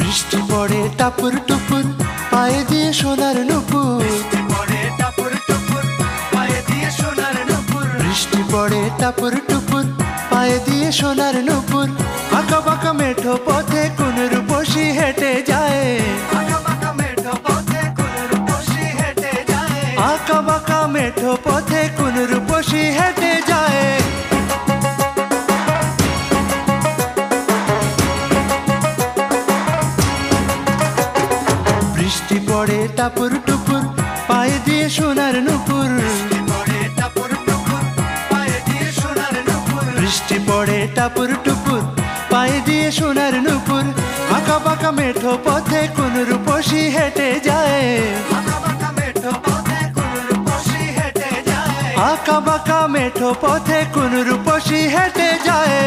বৃষ্টি পড়ে টাপুর টুপুর পায়ে দিয়ে সোনার নুপুর। বৃষ্টি পড়ে টাপুর টুপুর পায়ে দিয়ে সোনার নুপুর। আঁকা বাঁকা মেঠো পথে কোন রূপসী হেঁটে যায়। আঁকা বাঁকা মেঠো পথে কোন রূপসী হেঁটে যায়। বৃষ্টি পড়ে টাপুর টুপুর পায়ে দিয়ে সোনার নুপুর। বৃষ্টি পড়ে টাপুর টুপুর পায়ে দিয়ে সোনার নুপুর। আঁকা বাঁকা মেঠো পথে কোন রূপসী হেঁটে যায়। আঁকা বাঁকা মেঠো পথে কোন রূপসী হেঁটে যায়।